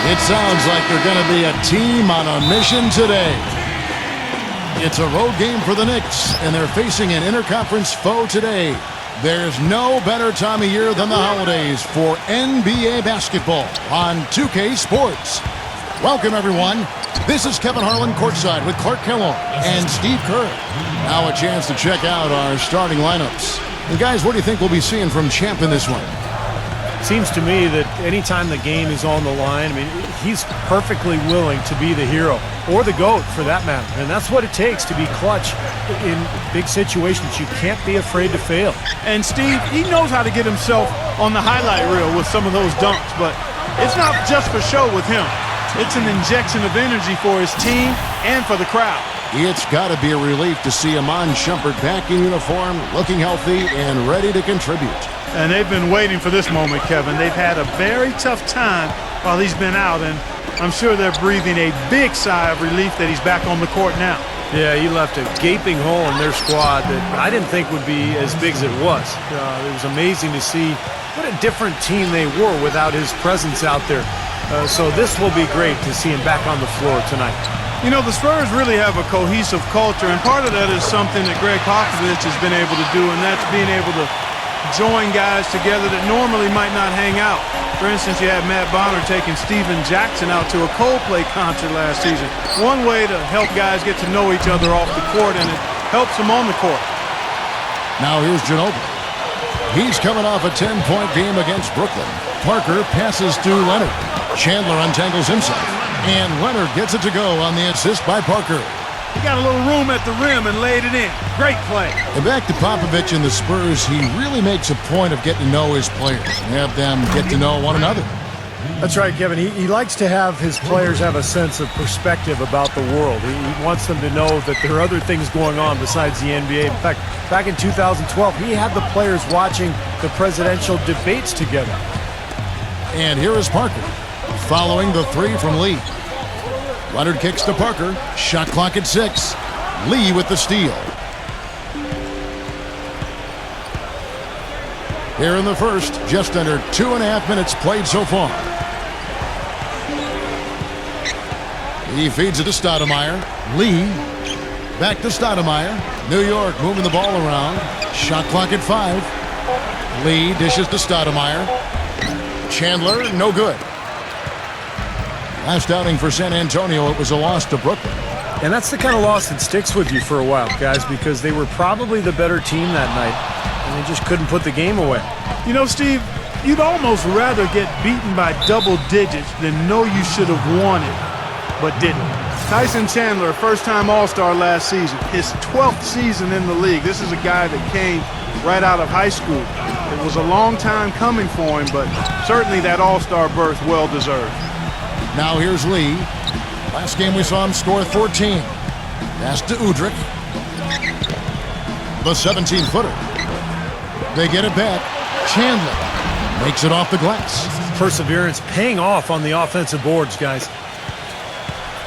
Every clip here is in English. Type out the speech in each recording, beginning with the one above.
It sounds like they're going to be a team on a mission today. It's a road game for the Knicks, and they're facing an interconference foe today. There's no better time of year than the holidays for NBA basketball on 2K Sports. Welcome, everyone. This is Kevin Harlan courtside with Clark Kellogg and Steve Kerr. Now a chance to check out our starting lineups. And guys, what do you think we'll be seeing from Champ in this one? Seems to me that anytime the game is on the line, he's perfectly willing to be the hero, or the GOAT for that matter. And that's what it takes to be clutch in big situations. You can't be afraid to fail. And Steve, he knows how to get himself on the highlight reel with some of those dunks, but it's not just for show with him. It's an injection of energy for his team and for the crowd. It's got to be a relief to see Iman Shumpert back in uniform, looking healthy and ready to contribute. And they've been waiting for this moment, Kevin. They've had a very tough time while he's been out, and I'm sure they're breathing a big sigh of relief that he's back on the court now. Yeah, he left a gaping hole in their squad that I didn't think would be as big as it was. It was amazing to see what a different team they were without his presence out there. So this will be great to see him back on the floor tonight. You know, the Spurs really have a cohesive culture, and part of that is something that Greg Popovich has been able to do, and that's being able to join guys together that normally might not hang out. For instance, you had Matt Bonner taking Steven Jackson out to a Coldplay concert last season. One way to help guys get to know each other off the court, and it helps them on the court. Now here's Ginobili. He's coming off a 10-point game against Brooklyn. Parker passes to Leonard. Chandler untangles himself, and Leonard gets it to go on the assist by Parker. He got a little room at the rim and laid it in. Great play. And back to Popovich and the Spurs, he really makes a point of getting to know his players and have them get to know one another. That's right, Kevin. He likes to have his players have a sense of perspective about the world. He wants them to know that there are other things going on besides the NBA. In fact, back in 2012, he had the players watching the presidential debates together. And here is Parker, following the three from Lee. Leonard kicks to Parker. Shot clock at 6. Lee with the steal. Here in the first, just under 2.5 minutes played so far. He feeds it to Stoudemire. Lee back to Stoudemire. New York moving the ball around. Shot clock at 5. Lee dishes to Stoudemire. Chandler, no good. Last outing for San Antonio, it was a loss to Brooklyn. And that's the kind of loss that sticks with you for a while, guys, because they were probably the better team that night, and they just couldn't put the game away. You know, Steve, you'd almost rather get beaten by double digits than know you should have won it, but didn't. Tyson Chandler, first-time All-Star last season, his 12th season in the league. This is a guy that came right out of high school. It was a long time coming for him, but certainly that All-Star berth well-deserved. Now here's Lee. Last game we saw him score 14. Pass to Udrih. The 17-footer. They get it back. Chandler makes it off the glass. Perseverance paying off on the offensive boards, guys.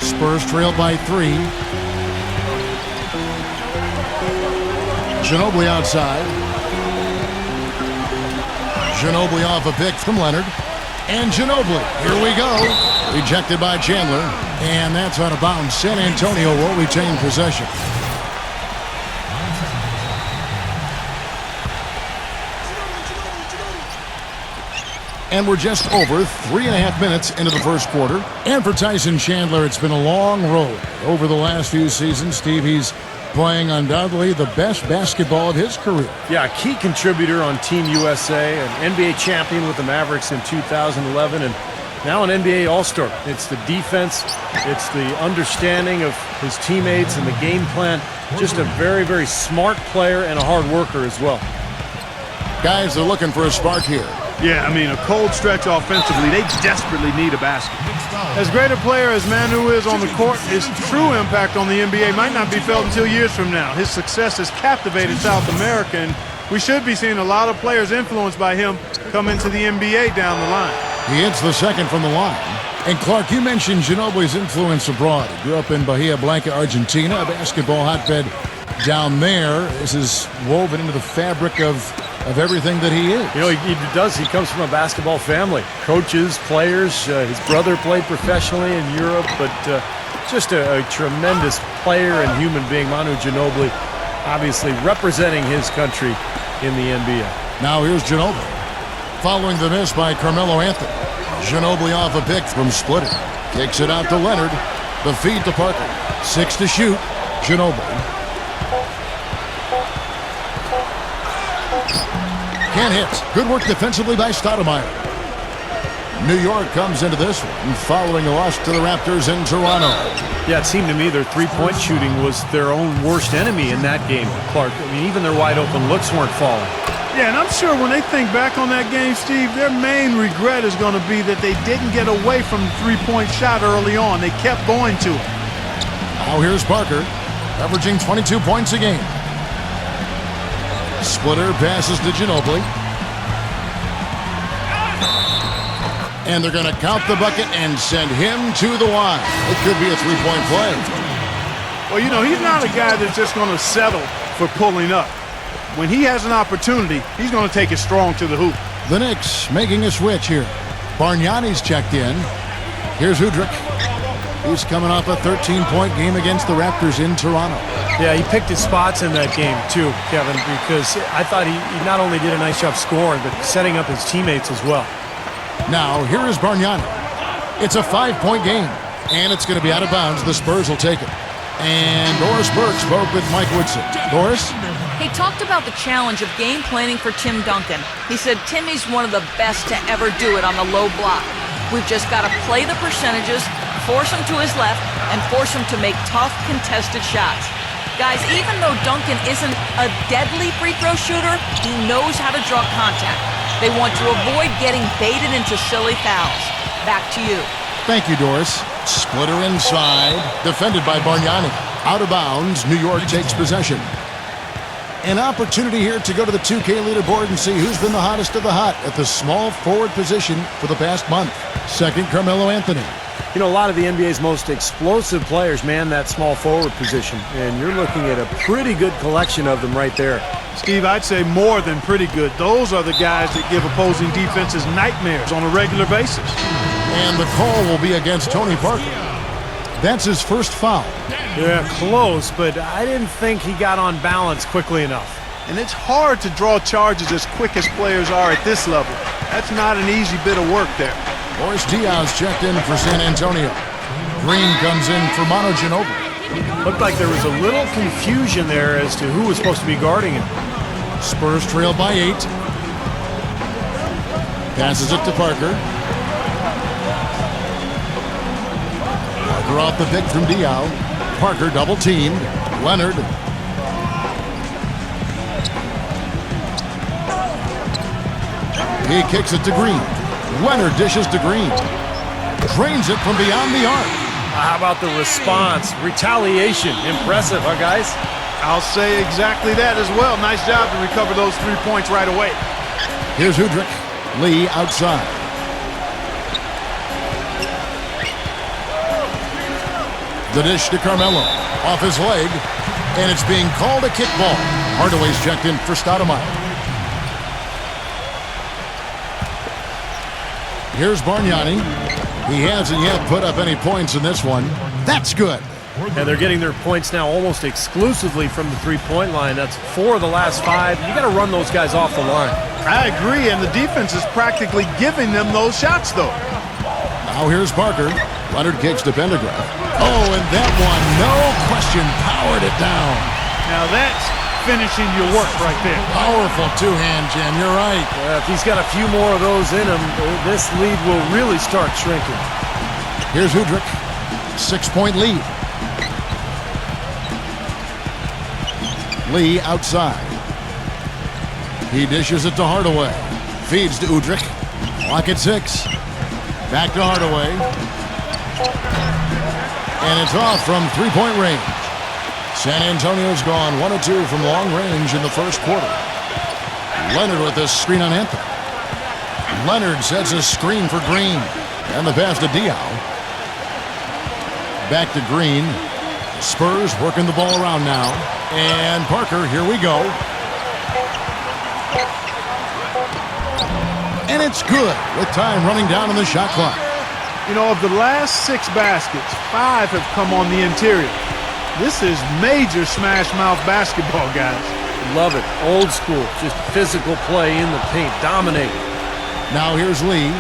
Spurs trail by 3. Ginobili outside. Ginobili off a pick from Leonard. And Ginobili, here we go. Rejected by Chandler, and that's out of bounds. San Antonio will retain possession. And we're just over 3.5 minutes into the first quarter. And for Tyson Chandler, it's been a long road over the last few seasons. Steve, he's playing undoubtedly the best basketball of his career. Yeah, a key contributor on Team USA, an NBA champion with the Mavericks in 2011, and now an NBA All-Star. It's the defense, it's the understanding of his teammates and the game plan. Just a very, very smart player and a hard worker as well. Guys are looking for a spark here. Yeah, I mean, a cold stretch offensively. They desperately need a basket. As great a player as Manu is on the court, his true impact on the NBA might not be felt until years from now. His success has captivated South America, and we should be seeing a lot of players influenced by him come into the NBA down the line. He hits the second from the line. And Clark, you mentioned Ginobili's influence abroad. He grew up in Bahia Blanca, Argentina, a basketball hotbed down there. This is woven into the fabric of of everything that he is. You know, he does. He comes from a basketball family. Coaches, players. His brother played professionally in Europe, but just a tremendous player and human being. Manu Ginobili, obviously representing his country in the NBA. Now here's Ginobili. Following the miss by Carmelo Anthony. Ginobili off a pick from splitting. Kicks it out to Leonard. The feed to Parker. 6 to shoot. Ginobili. Can't hit. Good work defensively by Stoudemire. New York comes into this one following a loss to the Raptors in Toronto. Yeah, it seemed to me their three-point shooting was their own worst enemy in that game, Clark. I mean, even their wide-open looks weren't falling. Yeah, and I'm sure when they think back on that game, Steve, their main regret is going to be that they didn't get away from the three-point shot early on. They kept going to it. Now here's Parker, averaging 22 points a game. Splitter passes to Ginobili. And they're going to count the bucket and send him to the line. It could be a three-point play. Well, you know, he's not a guy that's just going to settle for pulling up. When he has an opportunity, he's going to take it strong to the hoop. The Knicks making a switch here. Bargnani's checked in. Here's Udrih. He's coming off a 13-point game against the Raptors in Toronto. Yeah, he picked his spots in that game too, Kevin, because I thought he not only did a nice job scoring, but setting up his teammates as well. Now, here is Bargnani. It's a 5-point game, and it's going to be out of bounds. The Spurs will take it. And Doris Burke spoke with Mike Woodson. Doris? He talked about the challenge of game planning for Tim Duncan. He said Timmy's one of the best to ever do it on the low block. We've just got to play the percentages, force him to his left, and force him to make tough, contested shots. Guys, even though Duncan isn't a deadly free throw shooter, he knows how to draw contact. They want to avoid getting baited into silly fouls. Back to you. Thank you, Doris. Splitter inside, defended by Bargnani. Out of bounds, New York takes possession. An opportunity here to go to the 2K leaderboard and see who's been the hottest of the hot at the small forward position for the past month. Second, Carmelo Anthony. You know, a lot of the NBA's most explosive players man that small forward position, and you're looking at a pretty good collection of them right there. Steve, I'd say more than pretty good. Those are the guys that give opposing defenses nightmares on a regular basis. And the call will be against Tony Parker. That's his first foul. Yeah, close, but I didn't think he got on balance quickly enough. And it's hard to draw charges as quick as players are at this level. That's not an easy bit of work there. Boris Diaz checked in for San Antonio. Green comes in for Manu Ginobili. Looked like there was a little confusion there as to who was supposed to be guarding him. Spurs trail by 8. Passes it to Parker. Parker off the pick from Diaw. Parker double teamed. Leonard. He kicks it to Green. Leonard dishes to Green. Drains it from beyond the arc. How about the response? Retaliation. Impressive, huh, guys? I'll say exactly that as well. Nice job to recover those 3 points right away. Here's Udrih. Lee outside. The dish to Carmelo. Off his leg. And it's being called a kickball. Hardaway's checked in for Stoudemire. Here's Bargnani. He hasn't yet put up any points in this one. That's good. And they're getting their points now almost exclusively from the three-point line. That's 4 of the last 5. You got to run those guys off the line. I agree, and the defense is practically giving them those shots, though. Now here's Parker. Leonard kicks to Pendergraft. Oh, and that one, no question, powered it down. Now that's finishing your work right there. Powerful two-hand jam, you're right. If he's got a few more of those in him, this lead will really start shrinking. Here's Udrih. 6-point lead. Lee outside. He dishes it to Hardaway. Feeds to Udrih. Clock at 6. Back to Hardaway. And it's off from three-point range. San Antonio's gone 1 of 2 from long range in the first quarter. Leonard with a screen on Anthony. Leonard sets a screen for Green. And the pass to Diaw. Back to Green. Spurs working the ball around now. And Parker, here we go. And it's good with time running down on the shot clock. You know, of the last 6 baskets, 5 have come on the interior. This is major smash mouth basketball, guys. Love it. Old school. Just physical play in the paint. Dominate. Now here's Lee,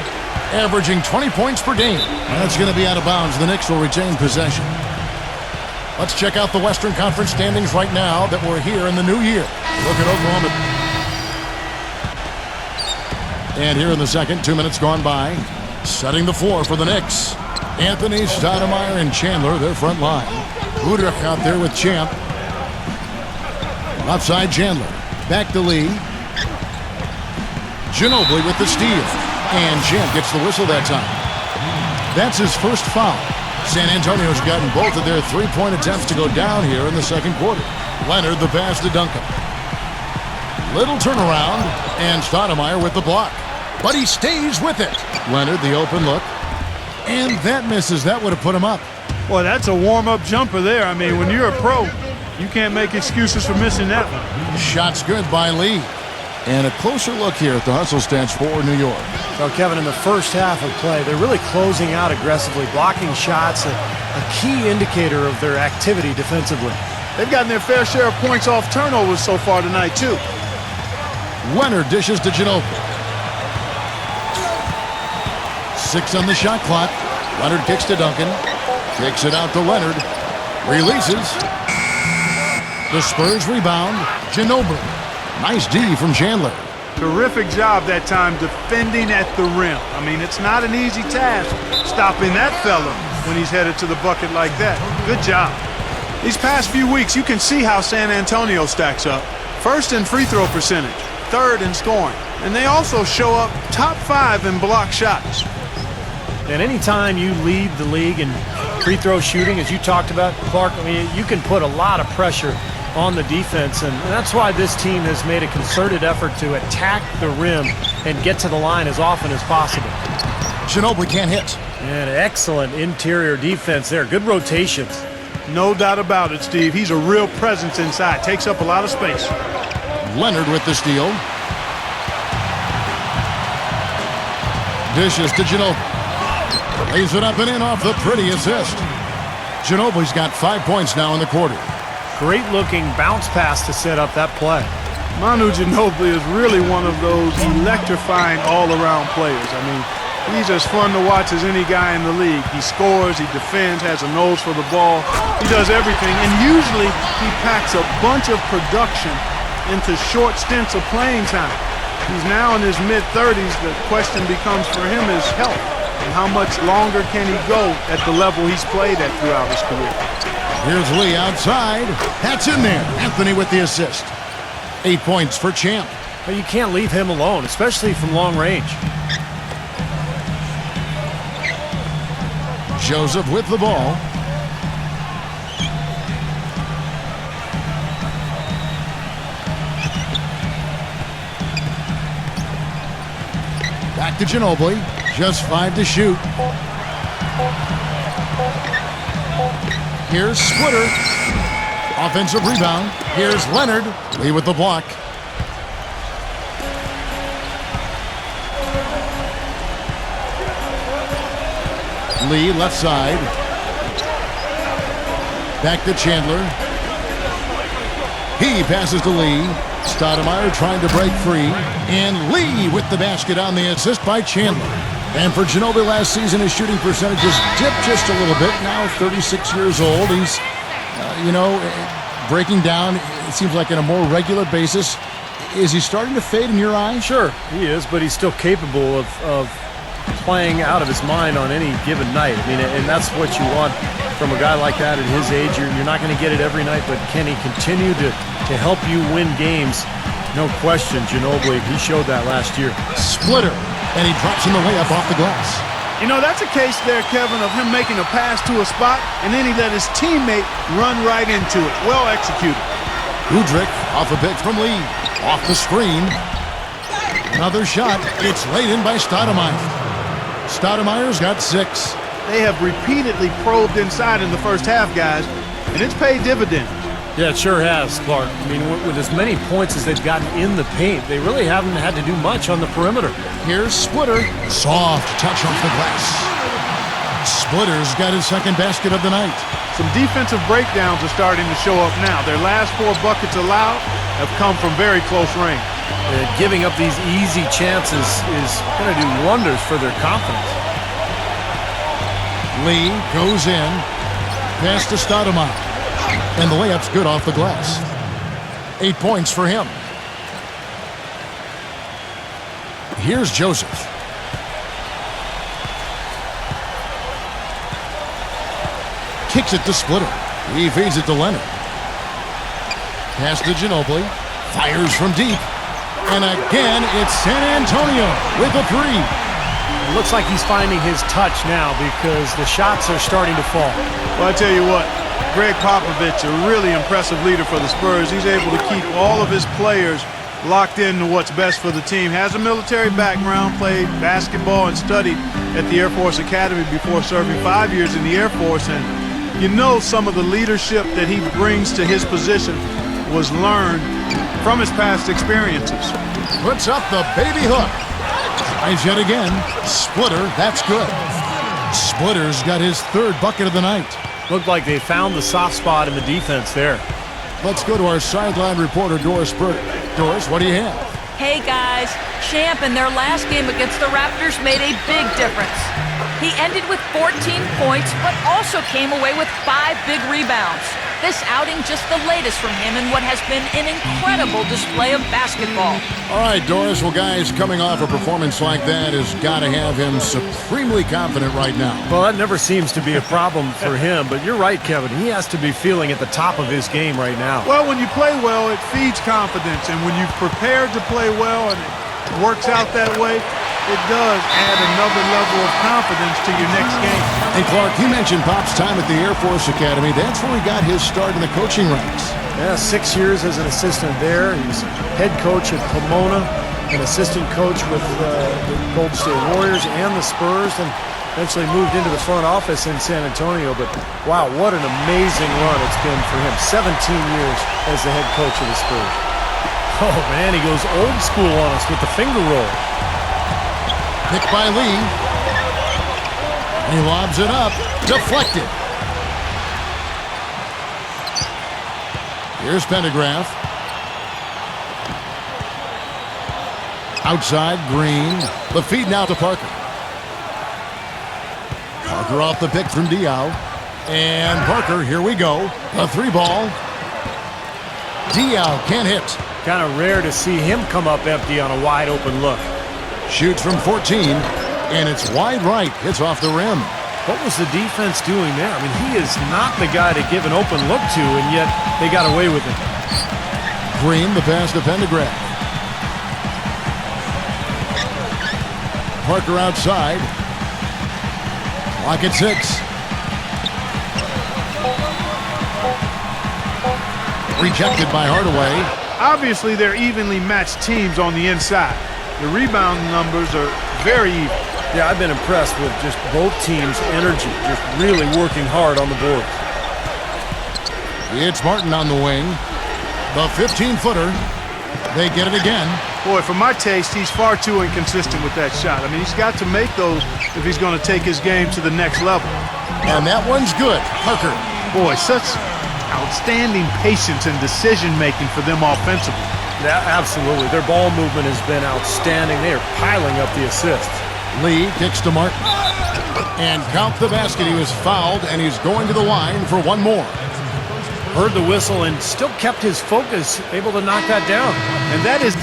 averaging 20 points per game. That's going to be out of bounds. The Knicks will retain possession. Let's check out the Western Conference standings right now that we're here in the new year. Look at Oklahoma. And here in the second, 2 minutes gone by. Setting the floor for the Knicks. Anthony, Stoudemire, and Chandler, their front line. Udrich out there with Champ. Outside Chandler. Back to Lee. Ginobili with the steal. And Champ gets the whistle that time. That's his first foul. San Antonio's gotten both of their three-point attempts to go down here in the second quarter. Leonard the pass to Duncan. Little turnaround, and Stoudemire with the block. But he stays with it. Leonard, the open look. And that misses. That would have put him up. Boy, that's a warm-up jumper there. I mean, when you're a pro, you can't make excuses for missing that one. Shot's good by Lee. And a closer look here at the hustle stats for New York. So, Kevin, in the first half of play, they're really closing out aggressively, blocking shots, a key indicator of their activity defensively. They've gotten their fair share of points off turnovers so far tonight, too. Leonard dishes to Ginobili. 6 on the shot clock. Leonard kicks to Duncan. Kicks it out to Leonard. Releases. The Spurs rebound. Ginobili. Nice D from Chandler. Terrific job that time defending at the rim. I mean, it's not an easy task stopping that fella when he's headed to the bucket like that. Good job. These past few weeks, you can see how San Antonio stacks up. First in free throw percentage, third in scoring. And they also show up top 5 in block shots. And anytime you lead the league in free throw shooting, as you talked about, Clark, I mean, you can put a lot of pressure on the defense, and that's why this team has made a concerted effort to attack the rim and get to the line as often as possible. Ginobili can't hit. And excellent interior defense there. Good rotations. No doubt about it, Steve. He's a real presence inside. Takes up a lot of space. Leonard with the steal. Dishes to Ginobili. Lays it up and in off the pretty assist. Ginobili's got 5 points now in the quarter. Great looking bounce pass to set up that play. Manu Ginobili is really one of those electrifying all-around players. I mean, he's as fun to watch as any guy in the league. He scores, he defends, has a nose for the ball. He does everything, and usually he packs a bunch of production into short stints of playing time. He's now in his mid-30s. The question becomes for him is health, and how much longer can he go at the level he's played at throughout his career. Here's Lee outside. That's in there. Anthony with the assist. 8 points for Champ. But you can't leave him alone, especially from long range. Joseph with the ball. Back to Ginobili. Just 5 to shoot. Here's Splitter. Offensive rebound. Here's Leonard. Lee with the block. Lee left side. Back to Chandler. He passes to Lee. Stoudemire trying to break free. And Lee with the basket on the assist by Chandler. And for Ginobili last season, his shooting percentages dipped just a little bit. Now 36 years old. He's, breaking down, it seems like on a more regular basis. Is he starting to fade in your eyes? Sure, he is, but he's still capable of playing out of his mind on any given night. I mean, and that's what you want from a guy like that at his age. You're not going to get it every night, but can he continue to help you win games? No question, Ginobili, he showed that last year. Splitter. And he drops in the layup off the glass. You know, that's a case there, Kevin, of him making a pass to a spot, and then he let his teammate run right into it. Well executed. Udrich off a pick from Lee. Off the screen. Another shot. It's laid in by Stoudemire. Stoudemire's got 6. They have repeatedly probed inside in the first half, guys, and it's paid dividends. Yeah, it sure has, Clark. I mean, with as many points as they've gotten in the paint, they really haven't had to do much on the perimeter. Here's Splitter. Soft touch off the glass. Splitter's got his second basket of the night. Some defensive breakdowns are starting to show up now. Their last 4 buckets allowed have come from very close range. Giving up these easy chances is going to do wonders for their confidence. Lee goes in. Pass to Stoudemire. And the layup's good off the glass. 8 points for him. Here's Joseph. Kicks it to Splitter. He feeds it to Leonard. Pass to Ginobili. Fires from deep. And again, it's San Antonio with a 3. It looks like he's finding his touch now because the shots are starting to fall. Well, I tell you what, Greg Popovich, a really impressive leader for the Spurs. He's able to keep all of his players locked into what's best for the team. Has a military background, played basketball and studied at the Air Force Academy before serving 5 years in the Air Force. And you know some of the leadership that he brings to his position was learned from his past experiences. Puts up the baby hook. Tries yet again. Splitter, that's good. Splitter's got his 3rd bucket of the night. Looked like they found the soft spot in the defense there. Let's go to our sideline reporter, Doris Burke. Doris, what do you have? Hey guys, Champ in their last game against the Raptors made a big difference. He ended with 14 points, but also came away with 5 big rebounds. This outing just the latest from him in what has been an incredible display of basketball. All right, Doris. Well, guys, coming off a performance like that has got to have him supremely confident right now. Well, that never seems to be a problem for him, but you're right, Kevin. He has to be feeling at the top of his game right now. Well, when you play well, it feeds confidence, and when you've prepared to play well and it works out that way, it does add another level of confidence to your next game. And Clark, you mentioned Pop's time at the Air Force Academy. That's where he got his start in the coaching ranks. Yeah, 6 years as an assistant there. He was head coach at Pomona, an assistant coach with the Golden State Warriors and the Spurs, and eventually moved into the front office in San Antonio. But wow, what an amazing run it's been for him. 17 years as the head coach of the Spurs. Oh man, he goes old school on us with the finger roll. Picked by Lee. He lobs it up. Deflected. Here's Pendergraph. Outside, Green. The feed now to Parker. Parker off the pick from Diaw. And Parker, here we go. A 3-ball. Diaw can't hit. Kind of rare to see him come up empty on a wide open look. Shoots from 14, and it's wide right. It's off the rim. What was the defense doing there? I mean, he is not the guy to give an open look to, and yet they got away with it. Green, the pass to Pendergraph. Parker outside. Clock at 6. Rejected by Hardaway. Obviously, they're evenly matched teams on the inside. The rebound numbers are very even. Yeah, I've been impressed with just both teams' energy, just really working hard on the board. It's Martin on the wing. The 15-footer. They get it again. Boy, for my taste, he's far too inconsistent with that shot. I mean, he's got to make those if he's going to take his game to the next level. And that one's good. Parker. Boy, such outstanding patience and decision-making for them offensively. Yeah, absolutely. Their ball movement has been outstanding. They are piling up the assists. Lee kicks to Martin. And count the basket. He was fouled, and he's going to the line for one more. Heard the whistle and still kept his focus, able to knock that down. And that is...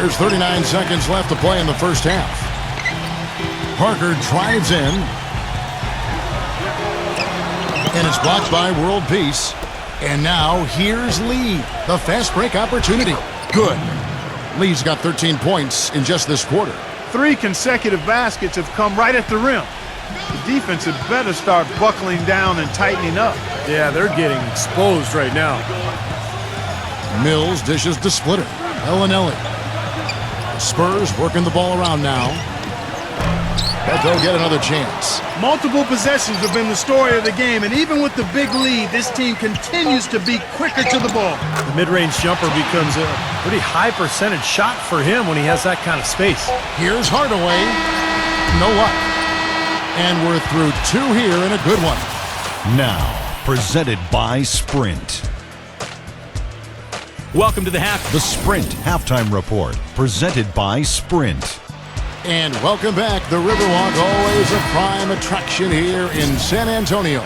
There's 39 seconds left to play in the first half. Parker drives in. And it's blocked by World Peace. And now here's Lee. The fast break opportunity. Good. Lee's got 13 points in just this quarter. 3 consecutive baskets have come right at the rim. The defense had better start buckling down and tightening up. Yeah, they're getting exposed right now. Mills dishes to Splitter. Ellinelli. Spurs working the ball around now. But they'll get another chance. Multiple possessions have been the story of the game, and even with the big lead, this team continues to be quicker to the ball. The mid-range jumper becomes a pretty high percentage shot for him when he has that kind of space. Here's Hardaway. No luck. And we're through two here in a good one. Now, presented by Sprint. Welcome to the Sprint Halftime Report, presented by Sprint. And welcome back. The Riverwalk, always a prime attraction here in San Antonio.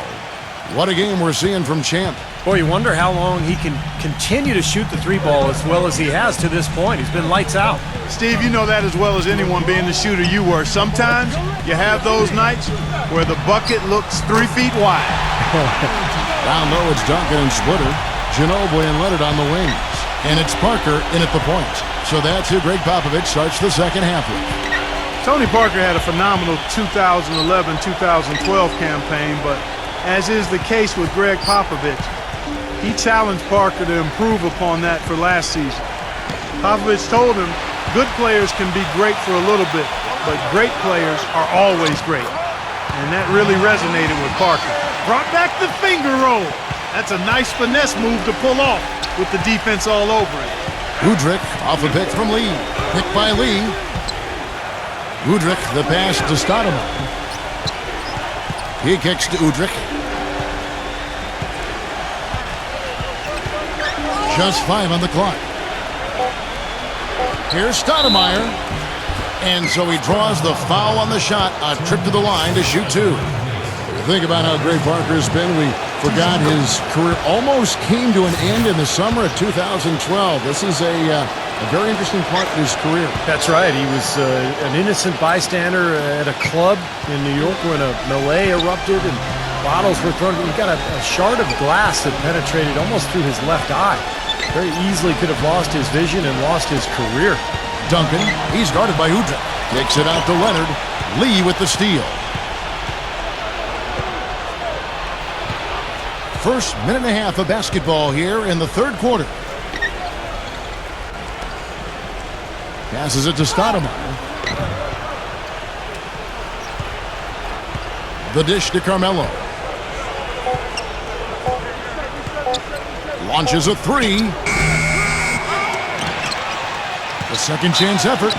What a game we're seeing from Champ. Boy, you wonder how long he can continue to shoot the three ball as well as he has to this point. He's been lights out. Steve, you know that as well as anyone being the shooter you were. Sometimes you have those nights where the bucket looks 3 feet wide. Down low, it's Duncan and Splitter. Ginobili and Leonard on the wings. And it's Parker in at the point. So that's who Greg Popovich starts the second half with. Tony Parker had a phenomenal 2011-2012 campaign, but as is the case with Greg Popovich, he challenged Parker to improve upon that for last season. Popovich told him, good players can be great for a little bit, but great players are always great. And that really resonated with Parker. Brought back the finger roll. That's a nice finesse move to pull off with the defense all over it. Udrich off a pick from Lee. Picked by Lee. Udrich, the pass to Stoudemire. He kicks to Udrich. Just 5 on the clock. Here's Stoudemire. And so he draws the foul on the shot. A trip to the line to shoot 2. Think about how great Parker's been. We forgot his career almost came to an end in the summer of 2012. This is a very interesting part of his career. That's right. He was an innocent bystander at a club in New York when a melee erupted and bottles were thrown. He got a shard of glass that penetrated almost through his left eye. Very easily could have lost his vision and lost his career. Duncan, he's guarded by Udrich. Takes it out to Leonard. Lee with the steal. First minute and a half of basketball here in the third quarter. Passes it to Stoudemire. The dish to Carmelo. Launches a 3. The second chance effort.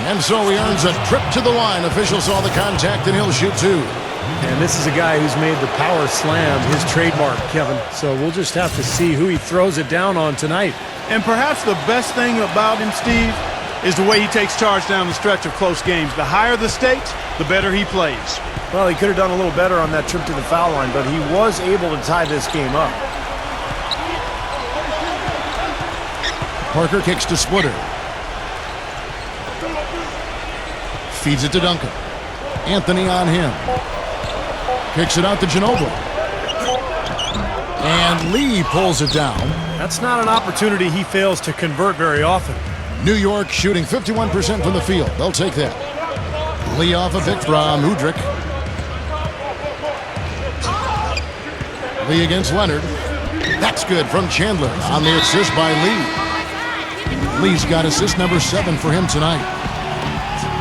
And so he earns a trip to the line. Official saw the contact and he'll shoot 2. And this is a guy who's made the power slam his trademark, Kevin. So we'll just have to see who he throws it down on tonight. And perhaps the best thing about him, Steve, is the way he takes charge down the stretch of close games. The higher the stakes, the better he plays. Well, he could have done a little better on that trip to the foul line, but he was able to tie this game up. Parker kicks to Splitter. Feeds it to Duncan. Anthony on him. Kicks it out to Ginobili. And Lee pulls it down. That's not an opportunity he fails to convert very often. New York shooting 51% from the field. They'll take that. Lee off a pick from Udrich. Lee against Leonard. That's good from Chandler on the assist by Lee. Lee's got assist number 7 for him tonight.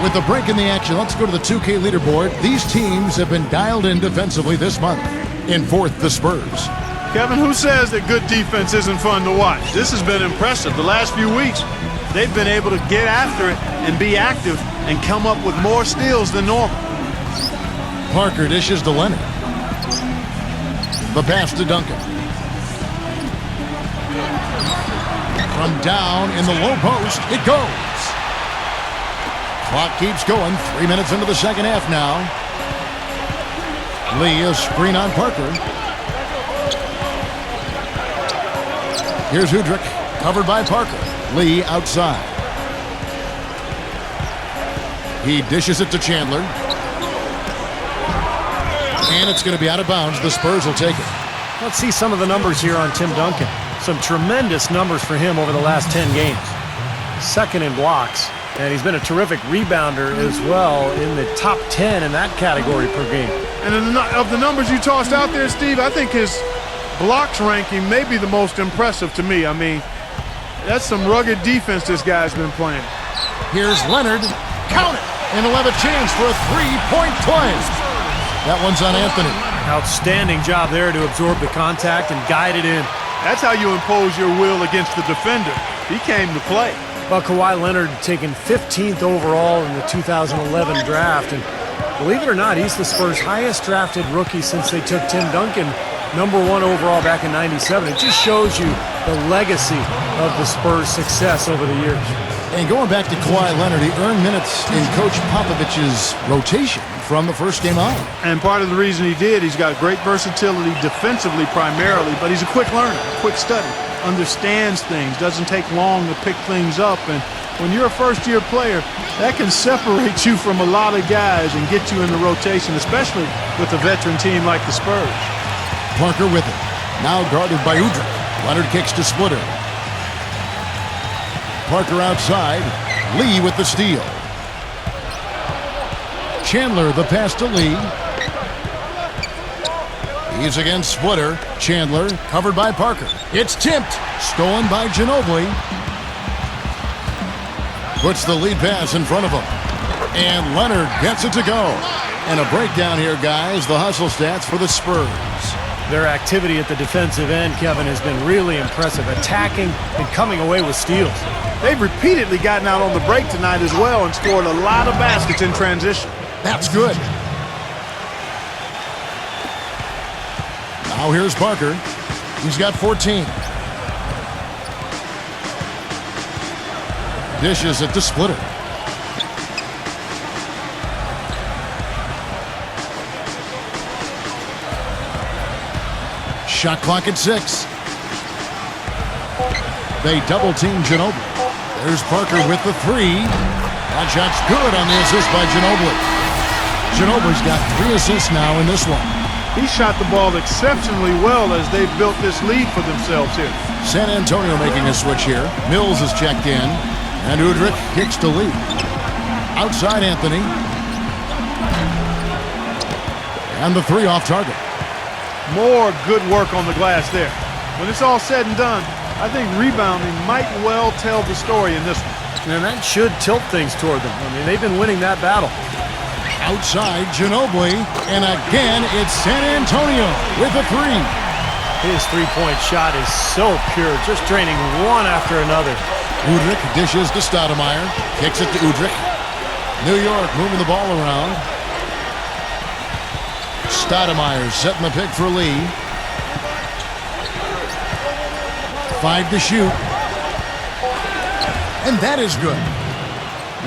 With the break in the action, let's go to the 2K leaderboard. These teams have been dialed in defensively this month. In fourth, the Spurs. Kevin, who says that good defense isn't fun to watch? This has been impressive. The last few weeks, they've been able to get after it and be active and come up with more steals than normal. Parker dishes to Leonard. The pass to Duncan. From down in the low post, it goes. Clock keeps going. 3 minutes into the second half now. Lee, a screen on Parker. Here's Udrich, covered by Parker. Lee outside. He dishes it to Chandler. And it's going to be out of bounds. The Spurs will take it. Let's see some of the numbers here on Tim Duncan. Some tremendous numbers for him over the last 10 games. Second in blocks, And he's been a terrific rebounder as well, in the top 10 in that category per game. And of the numbers you tossed out there, Steve, I think his blocks ranking may be the most impressive to me. I mean, that's some rugged defense this guy's been playing. Here's Leonard. Count it! And he'll have a chance for a three-point play. That one's on Anthony. Outstanding job there to absorb the contact and guide it in. That's how you impose your will against the defender. He came to play. Well, Kawhi Leonard taken 15th overall in the 2011 draft. And believe it or not, he's the Spurs' highest drafted rookie since they took Tim Duncan #1 overall back in '97. It just shows you the legacy of the Spurs' success over the years. And going back to Kawhi Leonard, he earned minutes in Coach Popovich's rotation from the first game on. And part of the reason he did, he's got great versatility defensively primarily, but he's a quick learner, quick study, understands things, doesn't take long to pick things up. And when you're a first-year player, that can separate you from a lot of guys and get you in the rotation, especially with a veteran team like the Spurs. Parker with it. Now guarded by Udrih. Leonard kicks to Splitter. Parker outside. Lee with the steal. Chandler the pass to Lee. He's against Splitter. Chandler covered by Parker. It's tipped. Stolen by Ginobili. Puts the lead pass in front of him. And Leonard gets it to go. And a breakdown here, guys. The hustle stats for the Spurs. Their activity at the defensive end, Kevin, has been really impressive, attacking and coming away with steals. They've repeatedly gotten out on the break tonight as well and scored a lot of baskets in transition. That's good. Now here's Parker. He's got 14. Dishes at the Splitter. Shot clock at 6. They double-team Ginobili. There's Parker with the 3. That shot's good on the assist by Ginobili. Ginobili's got 3 assists now in this one. He shot the ball exceptionally well as they've built this lead for themselves here. San Antonio making a switch here. Mills is checked in. And Udrih kicks to Lee. Outside Anthony. And the 3 off target. More good work on the glass there. When it's all said and done, I think rebounding might well tell the story in this one. And that should tilt things toward them. I mean, they've been winning that battle. Outside Ginobili. And again, it's San Antonio with a 3. His three-point shot is so pure, just draining one after another. Udrih dishes to Stoudemire. Kicks it to Udrih. New York moving the ball around. Stoudemire setting the pick for Lee. 5 to shoot. And that is good.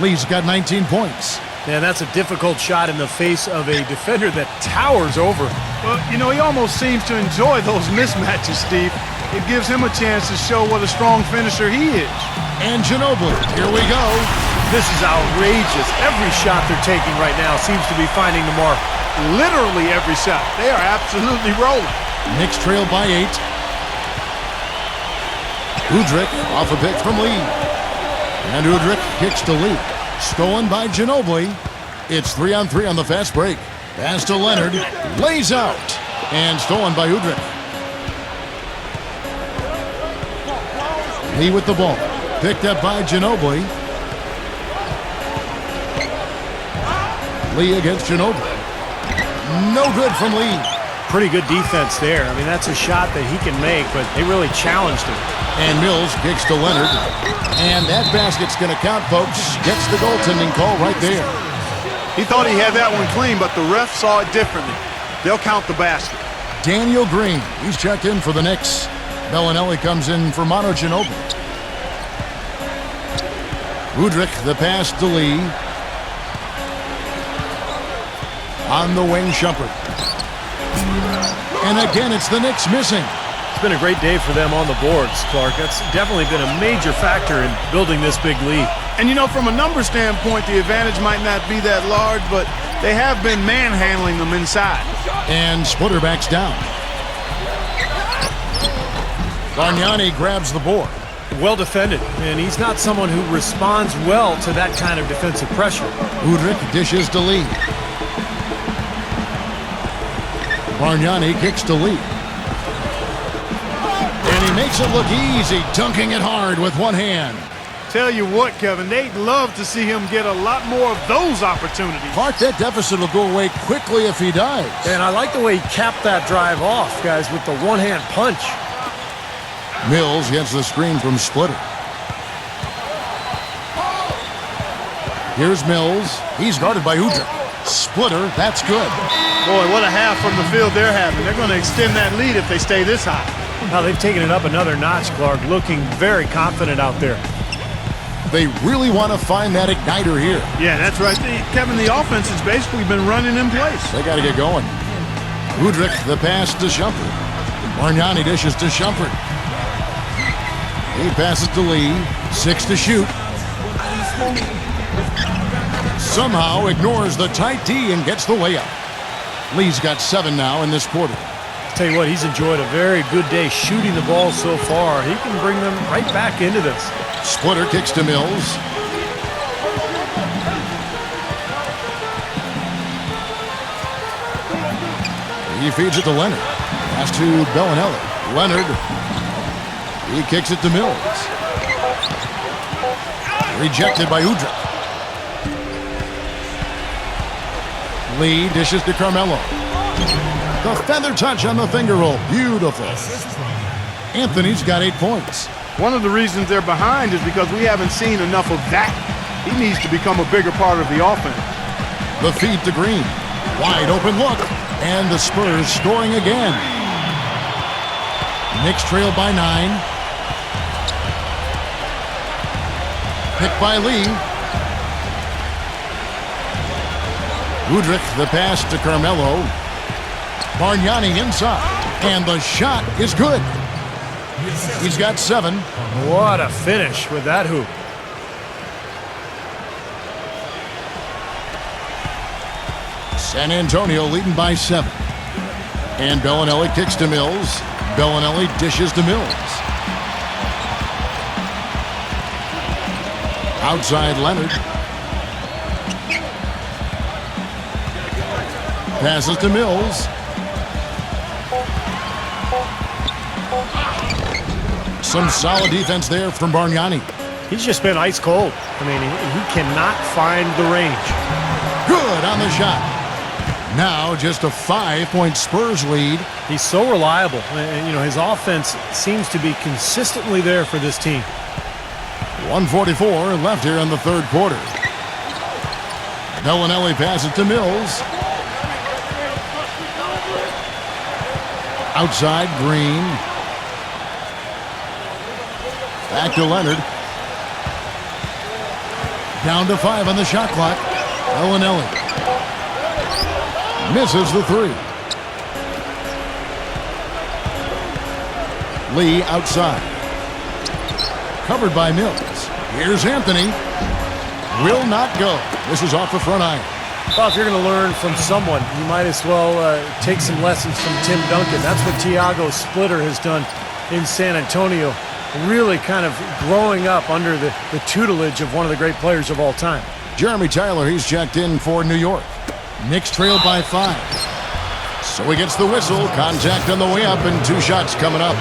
Lee's got 19 points. And that's a difficult shot in the face of a defender that towers over. Well, you know, he almost seems to enjoy those mismatches, Steve. It gives him a chance to show what a strong finisher he is. And Ginobili, here we go. This is outrageous. Every shot they're taking right now seems to be finding the mark. Literally every shot. They are absolutely rolling. Knicks trail by 8. Udrih off a pick from Lee. And Udrih kicks to Lee. Stolen by Ginobili. It's 3-on-3 on the fast break. Pass to Leonard. Lays out. And stolen by Udrih. Lee with the ball. Picked up by Ginobili. Lee against Ginobili. No good from Lee. Pretty good defense there. I mean, that's a shot that he can make, but they really challenged him. And Mills kicks to Leonard. And that basket's going to count, folks. Gets the goaltending call right there. He thought he had that one clean, but the ref saw it differently. They'll count the basket. Daniel Green, he's checked in for the Knicks. Bellinelli comes in for Manu Ginobili. Udrih, the pass to Lee. On the wing, Shumpert. And again, it's the Knicks missing. It's been a great day for them on the boards, Clark. That's definitely been a major factor in building this big lead. And, you know, from a number standpoint, the advantage might not be that large, but they have been manhandling them inside. And Splitter backs down. Bargnani grabs the board. well defended, and he's not someone who responds well to that kind of defensive pressure. Udrich dishes to Lee. Bargnani kicks to Lee. And he makes it look easy, dunking it hard with one hand. Tell you what, Kevin, they'd love to see him get a lot more of those opportunities. Clark, that deficit will go away quickly if he does. And I like the way he capped that drive off, guys, with the one-hand punch. Mills gets the screen from Splitter. Here's Mills. He's guarded by Udrich. Splitter, that's good. Boy, what a half from the field they're having. They're going to extend that lead if they stay this high. Now they've taken it up another notch, Clark, looking very confident out there. They really want to find that igniter here. Yeah, that's right. Kevin, the offense has basically been running in place. They got to get going. Udrich, the pass to Shumpert. Bargnani dishes to Shumpert. He passes to Lee. 6 to shoot. Somehow ignores the tight D and gets the layup. Lee's got 7 now in this quarter. Tell you what, he's enjoyed a very good day shooting the ball so far. He can bring them right back into this. Splitter kicks to Mills. He feeds it to Leonard. Pass to Bellinelli. Leonard. He kicks it to Mills. Rejected by Udrich. Lee dishes to Carmelo. The feather touch on the finger roll. Beautiful. Anthony's got 8 points. One of the reasons they're behind is because we haven't seen enough of that. He needs to become a bigger part of the offense. The feed to Green. Wide open look. And the Spurs scoring again. Knicks trail by 9. Picked by Lee. Udrich, the pass to Carmelo. Bargnani inside. And the shot is good. He's got 7. What a finish with that hoop. San Antonio leading by 7. And Bellinelli kicks to Mills. Bellinelli dishes to Mills. Outside Leonard. Passes to Mills. Some solid defense there from Bargnani. He's just been ice cold. I mean, he cannot find the range. Good on the shot. Now just a 5-point Spurs lead. He's so reliable. And, you know, his offense seems to be consistently there for this team. 1:44 left here in the third quarter. Bellinelli passes to Mills. Outside Green. Back to Leonard. Down to 5 on the shot clock. Bellinelli misses the 3. Lee outside. Covered by Mills. Here's Anthony. Will not go. This is off the front iron. Well, if you're going to learn from someone, you might as well take some lessons from Tim Duncan. That's what Thiago Splitter has done in San Antonio. Really kind of growing up under the tutelage of one of the great players of all time. Jeremy Tyler, he's checked in for New York. Knicks trailed by 5. So he gets the whistle. Contact on the way up and 2 shots coming up.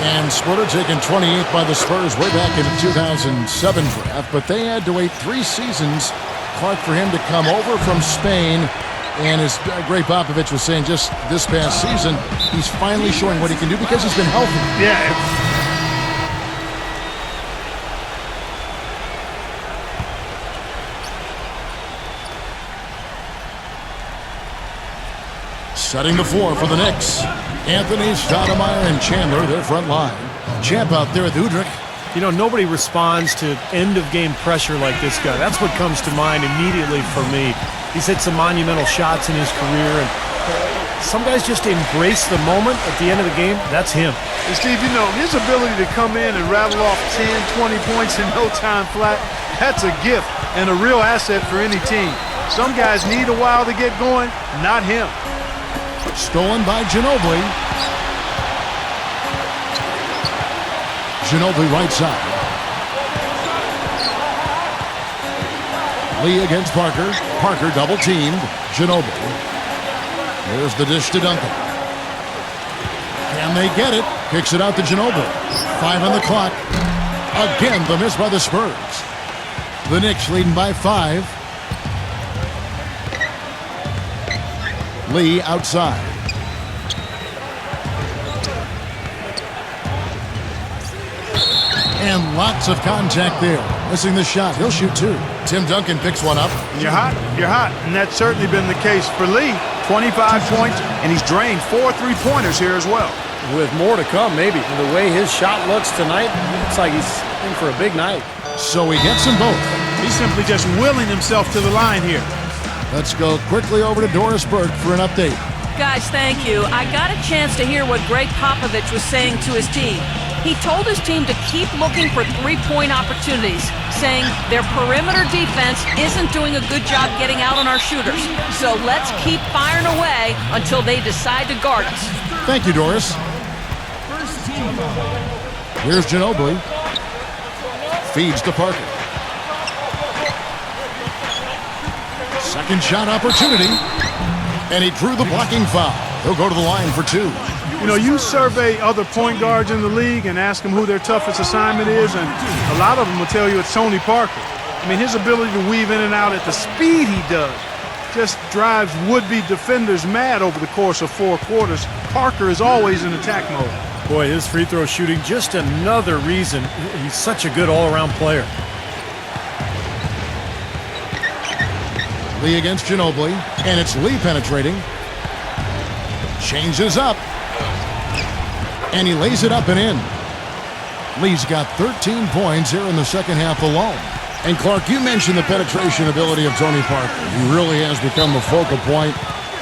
And Splitter taken 28th by the Spurs way back in the 2007 draft. But they had to wait 3 seasons, Clark, for him to come over from Spain. And as Greg Popovich was saying just this past season, he's finally showing what he can do because he's been healthy. Yeah. Setting the floor for the Knicks. Anthony, Stoudemire, and Chandler, their front line. Champ out there with Udrich. You know, nobody responds to end-of-game pressure like this guy. That's what comes to mind immediately for me. He's hit some monumental shots in his career, and some guys just embrace the moment at the end of the game. That's him. And Steve, you know, his ability to come in and rattle off 10, 20 points in no time flat, that's a gift and a real asset for any team. Some guys need a while to get going, not him. Stolen by Ginobili. Ginobili right side. Lee against Parker. Parker double teamed. Ginobili. There's the dish to Duncan. Can they get it? Kicks it out to Ginobili. 5 on the clock. Again, the miss by the Spurs. The Knicks leading by 5. Lee outside. And lots of contact there. Missing the shot. He'll shoot 2. Tim Duncan picks one up. You're hot. And that's certainly been the case for Lee. 25 points, and he's drained 4 3-pointers here as well. With more to come, maybe. The way his shot looks tonight, looks like he's in for a big night. So he gets them both. He's simply just willing himself to the line here. Let's go quickly over to Doris Burke for an update. Guys, thank you. I got a chance to hear what Greg Popovich was saying to his team. He told his team to keep looking for three-point opportunities, saying their perimeter defense isn't doing a good job getting out on our shooters. So let's keep firing away until they decide to guard us. Thank you, Doris. Here's Ginobili. Feeds to Parker. Second shot opportunity. And he drew the blocking foul. He'll go to the line for 2. You know, you survey other point guards in the league and ask them who their toughest assignment is, and a lot of them will tell you it's Tony Parker. I mean, his ability to weave in and out at the speed he does just drives would-be defenders mad over the course of 4 quarters. Parker is always in attack mode. Boy, his free throw shooting, just another reason he's such a good all-around player. Lee against Ginobili, and it's Lee penetrating. Changes up. And he lays it up and in. Lee's got 13 points here in the second half alone. And Clark, you mentioned the penetration ability of Tony Parker. He really has become the focal point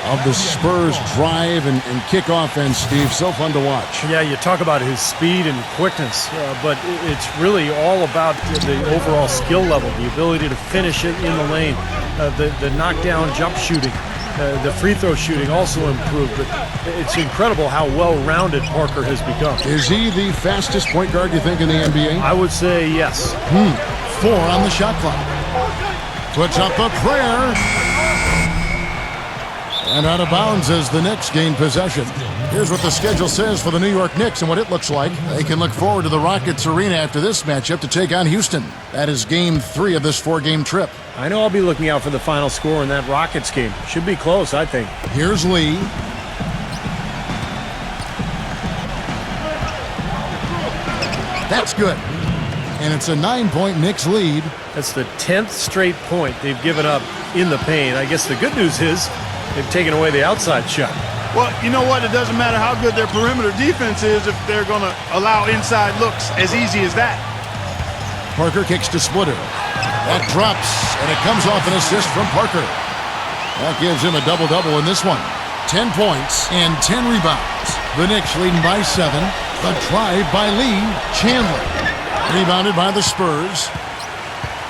of the Spurs drive and kick offense, Steve. So fun to watch. Yeah, you talk about his speed and quickness, but it's really all about the overall skill level, the ability to finish it in the lane, the knockdown jump shooting. The free throw shooting also improved, but it's incredible how well-rounded Parker has become. Is he the fastest point guard, you think, in the NBA? I would say yes. 4 on the shot clock. Puts up a prayer. And out of bounds as the Knicks gain possession. Here's what the schedule says for the New York Knicks and what it looks like. They can look forward to the Rockets Arena after this matchup to take on Houston. That is game 3 of this 4-game trip. I know I'll be looking out for the final score in that Rockets game. Should be close, I think. Here's Lee. That's good. And it's a 9-point Knicks lead. That's the 10th straight point they've given up in the paint. I guess the good news is they've taken away the outside shot. Well, you know what? It doesn't matter how good their perimeter defense is if they're going to allow inside looks as easy as that. Parker kicks to Splitter. That drops, and it comes off an assist from Parker. That gives him a double-double in this one. 10 points and 10 rebounds. The Knicks leading by 7. The drive by Lee. Chandler. Rebounded by the Spurs.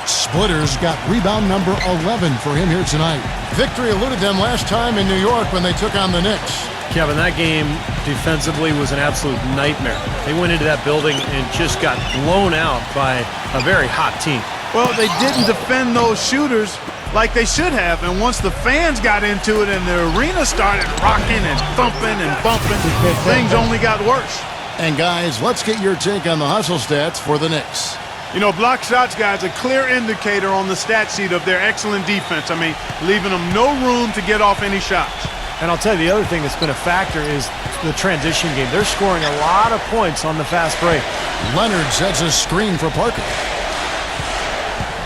Splitter's got rebound number 11 for him here tonight. Victory eluded them last time in New York when they took on the Knicks. Kevin, that game defensively was an absolute nightmare. They went into that building and just got blown out by a very hot team. Well, they didn't defend those shooters like they should have, and once the fans got into it and the arena started rocking and thumping and bumping, things only got worse. And guys, let's get your take on the hustle stats for the Knicks. You know, block shots, guys, a clear indicator on the stat sheet of their excellent defense. I mean, leaving them no room to get off any shots. And I'll tell you, the other thing that's been a factor is the transition game. They're scoring a lot of points on the fast break. Leonard sets a screen for Parker.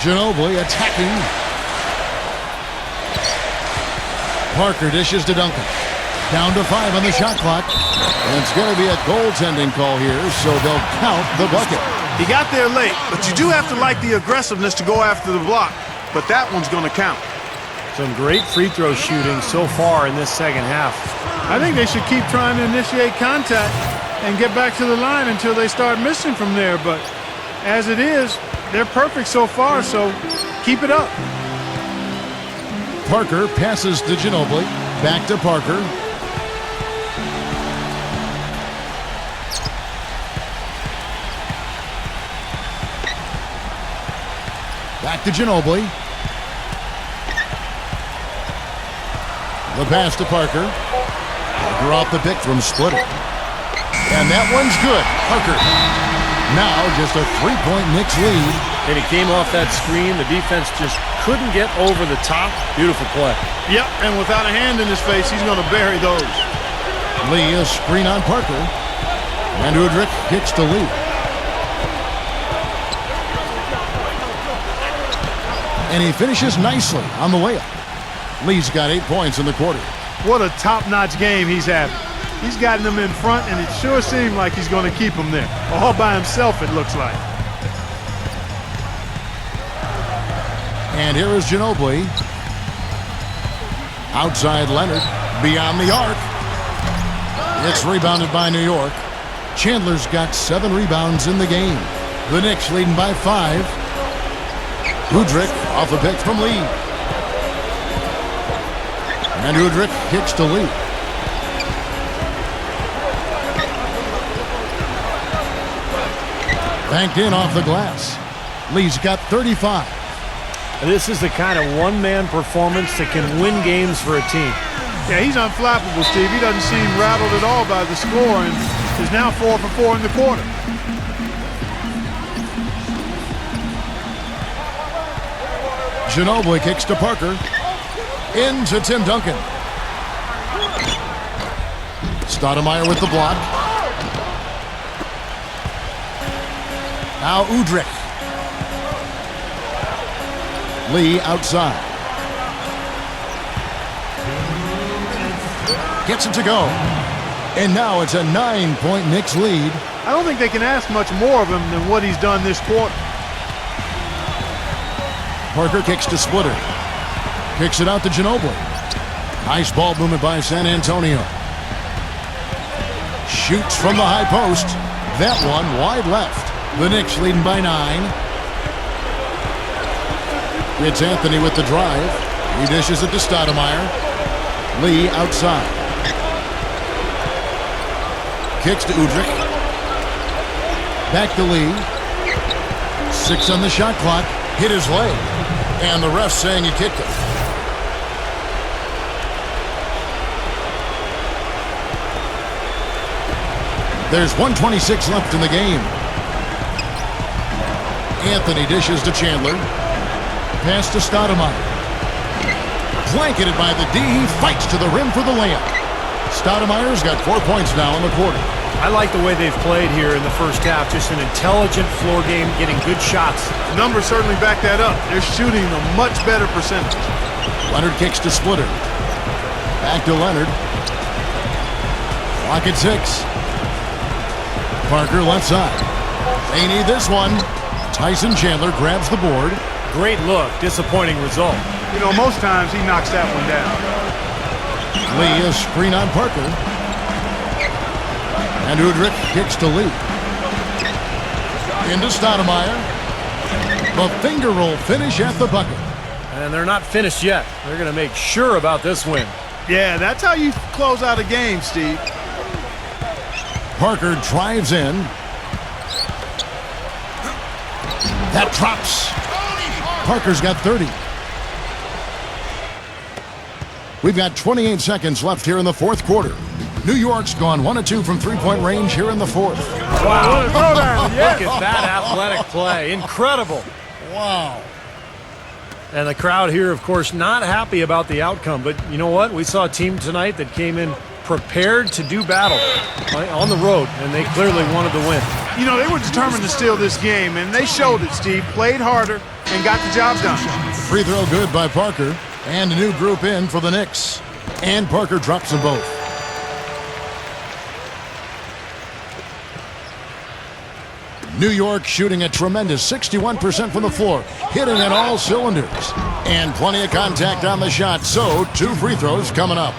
Ginobili attacking. Parker dishes to Duncan. Down to 5 on the shot clock. And it's going to be a goaltending call here, so they'll count the bucket. He got there late, but you do have to like the aggressiveness to go after the block. But that one's going to count. Some great free throw shooting so far in this second half. I think they should keep trying to initiate contact and get back to the line until they start missing from there. But as it is, they're perfect so far, so keep it up. Parker passes to Ginobili. Back to Parker. Back to Ginobili. The pass to Parker. Parker off the pick from Splitter. And that one's good. Parker. Now just a 3-point Knicks lead. And he came off that screen. The defense just couldn't get over the top. Beautiful play. Yep, and without a hand in his face, he's going to bury those. Lee, a screen on Parker. And Udrih kicks to Lee. And he finishes nicely on the layup. Lee's got 8 points in the quarter. What a top-notch game he's having. He's gotten them in front, and it sure seemed like he's going to keep them there. All by himself, it looks like. And here is Ginobili. Outside Leonard. Beyond the arc. It's rebounded by New York. Chandler's got 7 rebounds in the game. The Knicks leading by 5. Udrih off a pick from Lee. And Udrih kicks to Lee. Banked in off the glass. Lee's got 35. This is the kind of one-man performance that can win games for a team. Yeah, he's unflappable, Steve. He doesn't seem rattled at all by the score and is now 4 for 4 in the quarter. Ginobili kicks to Parker. Into Tim Duncan. Stoudemire with the block. Now Udrih. Lee outside. Gets it to go. And now it's a 9-point Knicks lead. I don't think they can ask much more of him than what he's done this quarter. Parker kicks to Splitter. Kicks it out to Ginobili. Nice ball movement by San Antonio. Shoots from the high post. That one wide left. The Knicks leading by 9. It's Anthony with the drive. He dishes it to Stoudemire. Lee outside. Kicks to Udrih. Back to Lee. 6 on the shot clock. Hit his leg. And the ref saying he kicked it. There's 1:26 left in the game. Anthony dishes to Chandler. Pass to Stoudemire. Blanketed by the D. He fights to the rim for the layup. Stoudemire's got 4 points now in the quarter. I like the way they've played here in the first half. Just an intelligent floor game, getting good shots. The numbers certainly back that up. They're shooting a much better percentage. Leonard kicks to Splitter. Back to Leonard. Clock at 6. Parker left side. They need this one. Tyson Chandler grabs the board. Great look. Disappointing result. You know, most times he knocks that one down. Lee, a screen on Parker. And Udrih kicks to Lee. Into Stoudemire. The finger roll finish at the bucket. And they're not finished yet. They're going to make sure about this win. Yeah, that's how you close out a game, Steve. Parker drives in. That drops. Parker's got 30. We've got 28 seconds left here in the fourth quarter. New York's gone 1 of 2 from three-point range here in the fourth. Wow. Look at that athletic play. Incredible. Wow. And the crowd here, of course, not happy about the outcome. But you know what? We saw a team tonight that came in prepared to do battle on the road, and they clearly wanted to win. You know, they were determined to steal this game, and they showed it, Steve. Played harder and got the job done. Free throw good by Parker. And a new group in for the Knicks. And Parker drops them both. New York shooting a tremendous 61% from the floor, hitting at all cylinders. And plenty of contact on the shot, so 2 free throws coming up.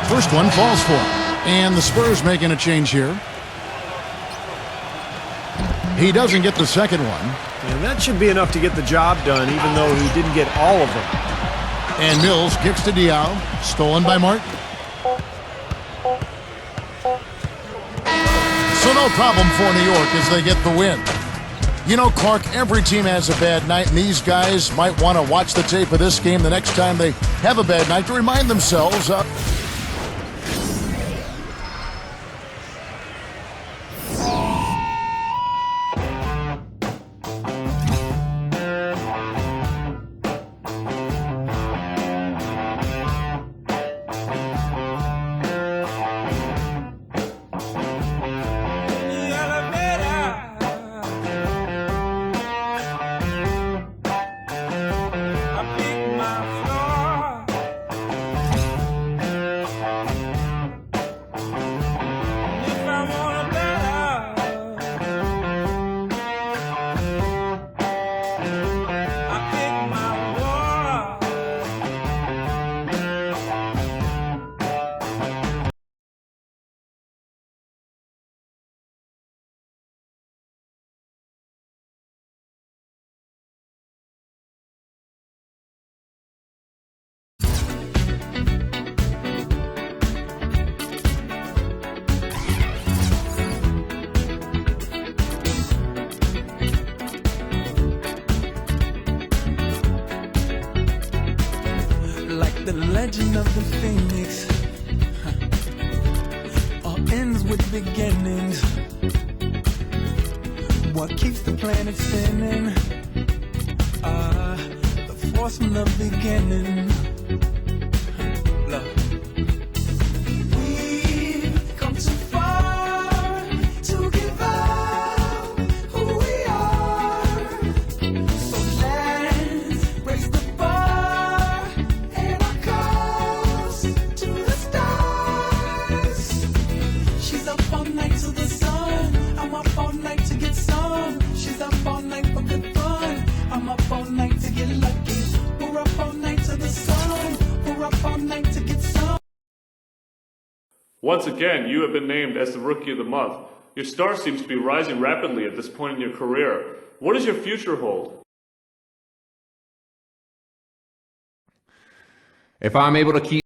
First one falls for him. And the Spurs making a change here. He doesn't get the second one. And that should be enough to get the job done, even though he didn't get all of them. And Mills kicks to Diaw. Stolen by Martin. So no problem for New York as they get the win. You know, Clark, every team has a bad night, and these guys might want to watch the tape of this game the next time they have a bad night to remind themselves. The legend of the phoenix all ends with beginnings. What keeps the planet spinning? The force from the beginning. Love. We've come too far to give up who we are. So let's raise the bar and our cause to the stars. She's up all night to the sun. I'm up all night to get some. She's up all night for good fun. I'm up all night to get lucky. We're up all night to the sun. We're up all night to get some. Once again, you have been named as the Rookie of the Month. Your star seems to be rising rapidly at this point in your career. What does your future hold? If I'm able to keep